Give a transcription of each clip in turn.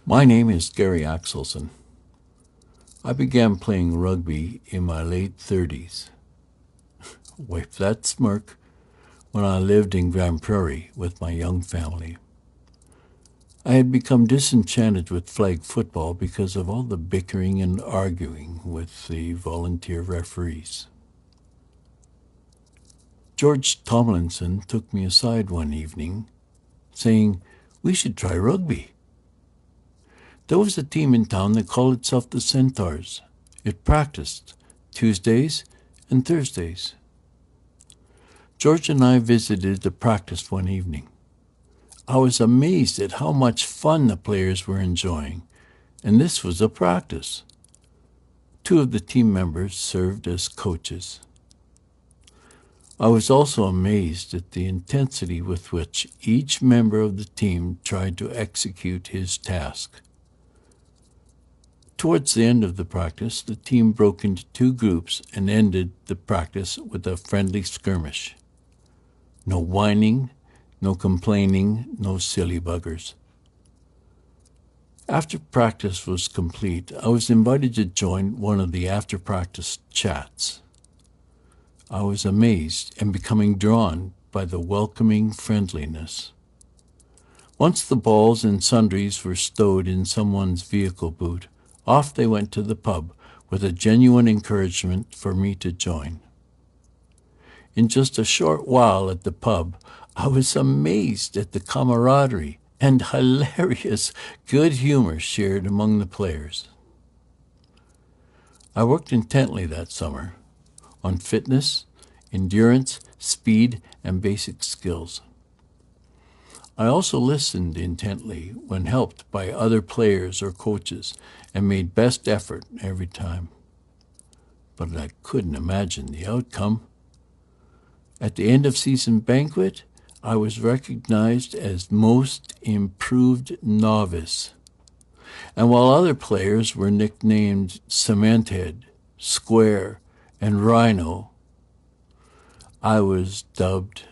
My name is Gary Axelson. I began playing rugby in my late 30s. Wipe that smirk, when I lived in Grand Prairie with my young family. I had become disenchanted with flag football because of all the bickering and arguing with the volunteer referees. George Tomlinson took me aside one evening, saying, "We should try rugby." There was a team in town that called itself the Centaurs. It practiced Tuesdays and Thursdays. George and I visited the practice one evening. I was amazed at how much fun the players were enjoying, and this was a practice. Two of the team members served as coaches. I was also amazed at the intensity with which each member of the team tried to execute his task. Towards the end of the practice, the team broke into two groups and ended the practice with a friendly skirmish. No whining, no complaining, no silly buggers. After practice was complete, I was invited to join one of the after-practice chats. I was amazed and becoming drawn by the welcoming friendliness. Once the balls and sundries were stowed in someone's vehicle boot, off they went to the pub with a genuine encouragement for me to join. In just a short while at the pub, I was amazed at the camaraderie and hilarious good humor shared among the players. I worked intently that summer on fitness, endurance, speed, and basic skills. I also listened intently when helped by other players or coaches and made best effort every time. But I couldn't imagine the outcome. At the end-of-season banquet, I was recognized as most improved novice. And while other players were nicknamed Cementhead, Square, and Rhino, I was dubbed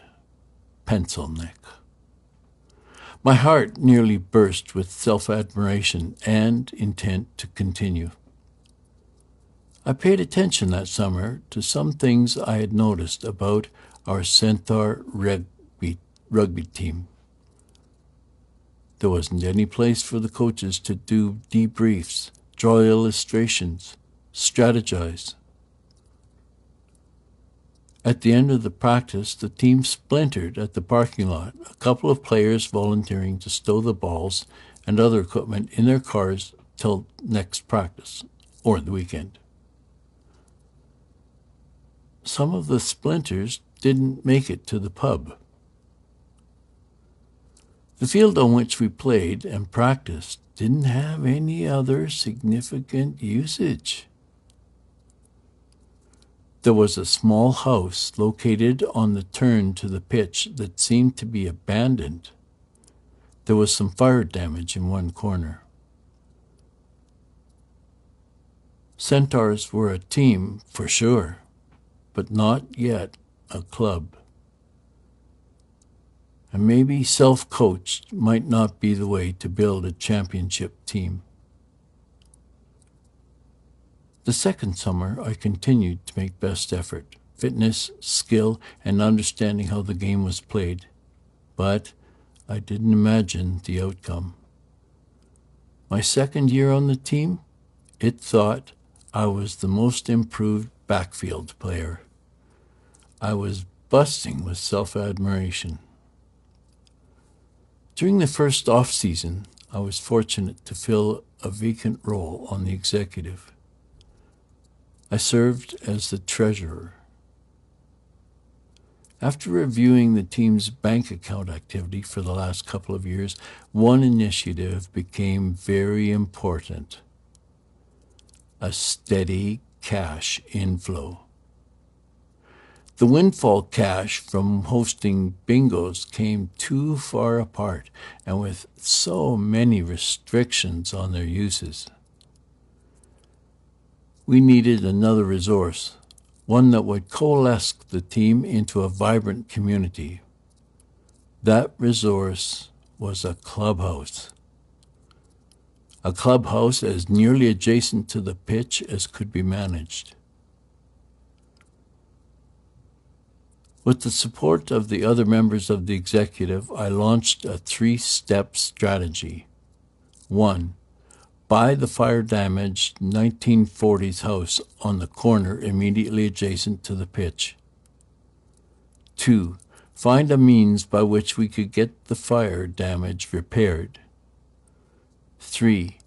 Pencil Neck. My heart nearly burst with self-admiration and intent to continue. I paid attention that summer to some things I had noticed about our Centaur rugby team. There wasn't any place for the coaches to do debriefs, draw illustrations, strategize. At the end of the practice, the team splintered at the parking lot, a couple of players volunteering to stow the balls and other equipment in their cars till next practice, or the weekend. Some of the splinters didn't make it to the pub. The field on which we played and practiced didn't have any other significant usage. There was a small house located on the turn to the pitch that seemed to be abandoned. There was some fire damage in one corner. Centaurs were a team, for sure, but not yet a club. And maybe self-coached might not be the way to build a championship team. The second summer, I continued to make best effort, fitness, skill, and understanding how the game was played. But I didn't imagine the outcome. My second year on the team, it thought I was the most improved backfield player. I was busting with self-admiration. During the first off-season, I was fortunate to fill a vacant role on the executive. I served as the treasurer. After reviewing the team's bank account activity for the last couple of years, one initiative became very important: a steady cash inflow. The windfall cash from hosting bingos came too far apart and with so many restrictions on their uses. We needed another resource, one that would coalesce the team into a vibrant community. That resource was a clubhouse. a clubhouse as nearly adjacent to the pitch as could be managed. With the support of the other members of the executive, I launched a 3-step strategy. 1. Buy the fire-damaged 1940s house on the corner immediately adjacent to the pitch. 2. Find a means by which we could get the fire damage repaired. 3.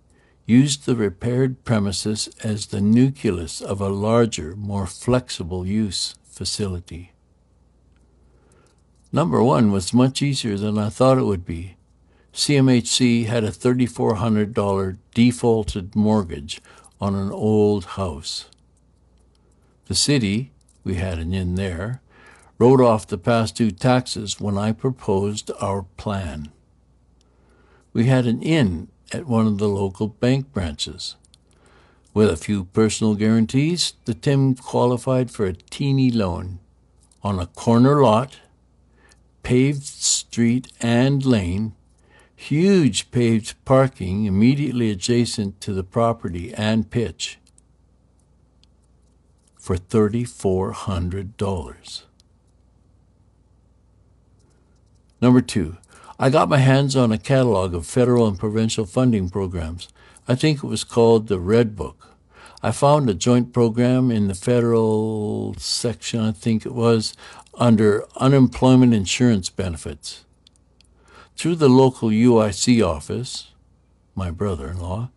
Use the repaired premises as the nucleus of a larger, more flexible use facility. Number 1 was much easier than I thought it would be. CMHC had a $3,400 defaulted mortgage on an old house. The city, we had an inn there, wrote off the past due taxes when I proposed our plan. We had an inn at one of the local bank branches. With a few personal guarantees, the team qualified for a teeny loan on a corner lot, paved street and lane, huge paved parking immediately adjacent to the property and pitch, for $3,400. Number 2, I got my hands on a catalog of federal and provincial funding programs. I think it was called the Red Book. I found a joint program in the federal section, I think it was, under unemployment insurance benefits. Through the local UIC office, my brother-in-law,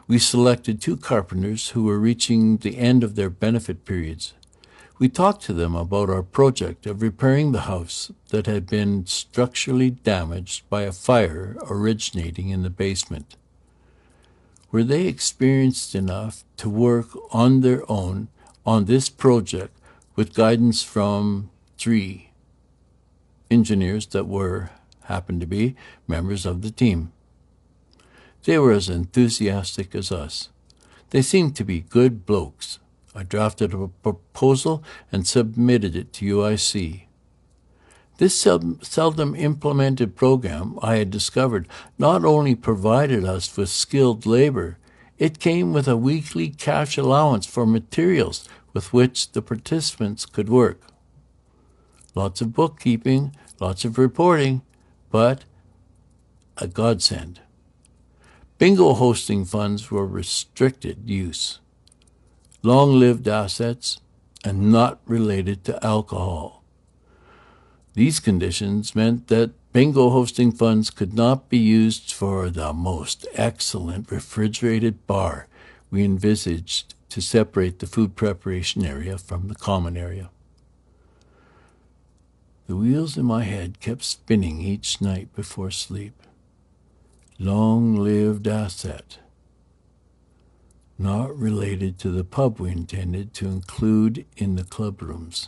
we selected 2 carpenters who were reaching the end of their benefit periods. We talked to them about our project of repairing the house that had been structurally damaged by a fire originating in the basement. Were they experienced enough to work on their own on this project with guidance from 3 engineers that happened to be members of the team? They were as enthusiastic as us. They seemed to be good blokes. I drafted a proposal and submitted it to UIC. This seldom implemented program, I had discovered, not only provided us with skilled labor, it came with a weekly cash allowance for materials with which the participants could work. Lots of bookkeeping, lots of reporting, but a godsend. Bingo hosting funds were restricted use, long-lived assets, and not related to alcohol. These conditions meant that bingo hosting funds could not be used for the most excellent refrigerated bar we envisaged to separate the food preparation area from the common area. The wheels in my head kept spinning each night before sleep. Long-lived asset, not related to the pub we intended to include in the clubrooms.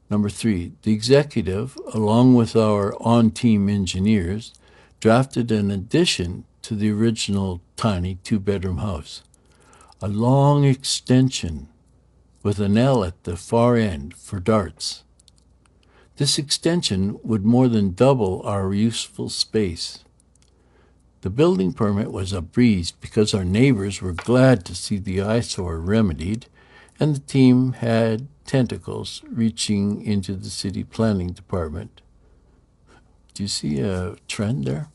Number 3, the executive, along with our on-team engineers, drafted an addition to the original tiny 2-bedroom house, a long extension with an L at the far end for darts. This extension would more than double our useful space. The building permit was a breeze because our neighbors were glad to see the eyesore remedied, and the team had tentacles reaching into the city planning department. Do you see a trend there?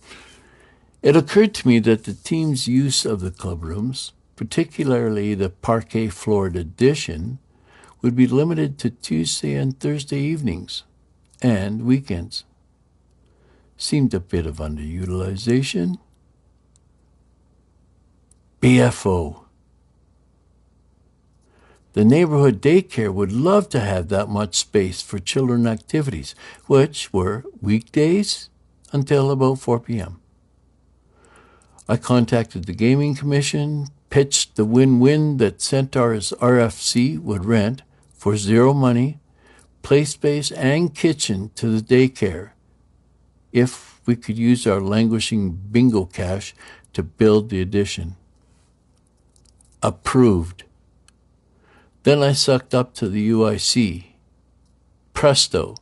It occurred to me that the team's use of the clubrooms, particularly the parquet floored addition, would be limited to Tuesday and Thursday evenings and weekends. Seemed a bit of underutilization. BFO. The neighborhood daycare would love to have that much space for children activities, which were weekdays until about 4 p.m. I contacted the Gaming Commission, pitched the win-win that Centaurs RFC would rent for zero money, play space and kitchen to the daycare if we could use our languishing bingo cash to build the addition. Approved. Then I sucked up to the UIC. Presto.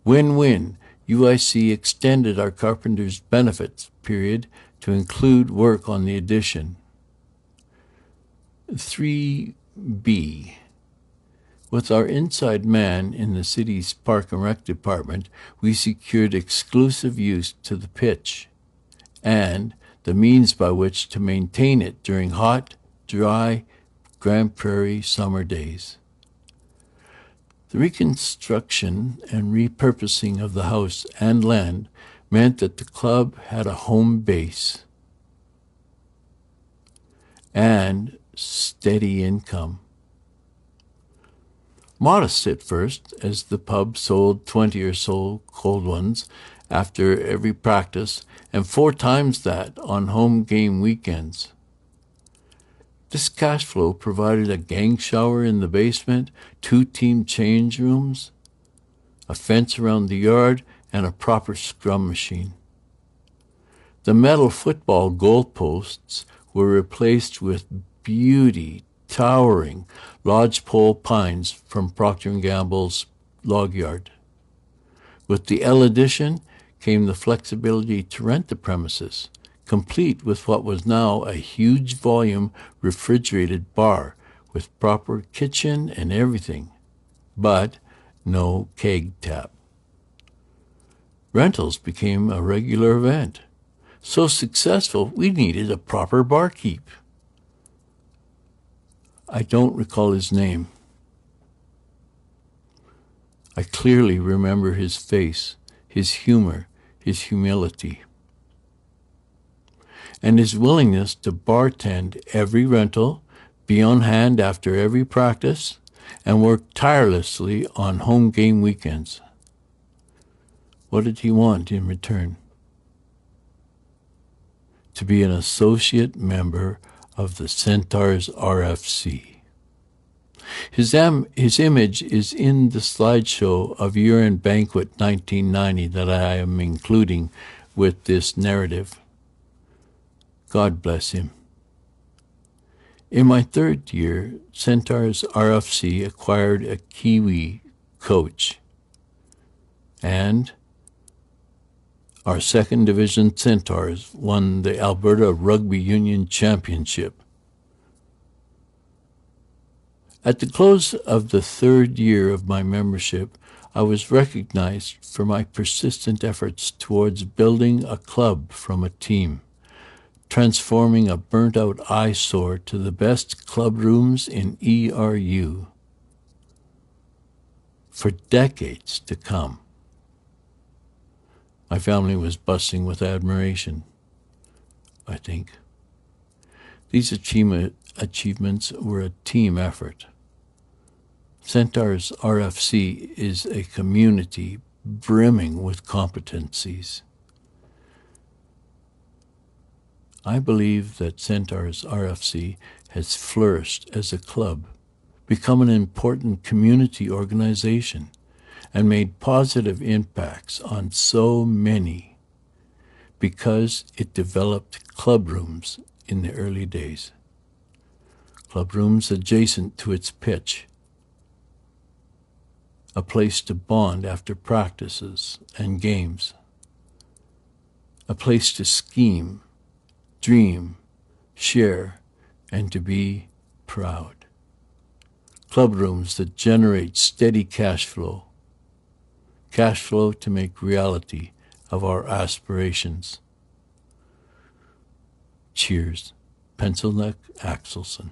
Win-win. UIC extended our carpenter's benefits period to include work on the addition. 3B. With our inside man in the city's Park and Rec department, we secured exclusive use to the pitch and the means by which to maintain it during hot, dry Grand Prairie summer days. The reconstruction and repurposing of the house and land meant that the club had a home base and steady income. Modest at first, as the pub sold 20 or so cold ones after every practice, and 4 times that on home game weekends. This cash flow provided a gang shower in the basement, 2 team change rooms, a fence around the yard, and a proper scrum machine. The metal football goalposts were replaced with beauty, towering lodgepole pines from Procter & Gamble's log yard. With the L addition came the flexibility to rent the premises, complete with what was now a huge volume refrigerated bar with proper kitchen and everything, but no keg tap. Rentals became a regular event. So successful, we needed a proper barkeep. I don't recall his name. I clearly remember his face, his humor, his humility, and his willingness to bartend every rental, be on hand after every practice, and work tirelessly on home game weekends. What did he want in return? To be an associate member of the Centaurs RFC. His image is in the slideshow of Year-End Banquet 1990 that I am including with this narrative. God bless him. In my 3rd year, Centaurs RFC acquired a Kiwi coach, and our 2nd Division Centaurs won the Alberta Rugby Union Championship. At the close of the 3rd year of my membership, I was recognized for my persistent efforts towards building a club from a team, transforming a burnt-out eyesore to the best clubrooms in ERU for decades to come. My family was buzzing with admiration, I think. These achievements were a team effort. Centaurs RFC is a community brimming with competencies. I believe that Centaurs RFC has flourished as a club, become an important community organization, and made positive impacts on so many because it developed clubrooms in the early days. Clubrooms adjacent to its pitch, a place to bond after practices and games, a place to scheme, dream, share, and to be proud. Clubrooms that generate steady cash flow to make reality of our aspirations. Cheers. Pencil Neck Axelson.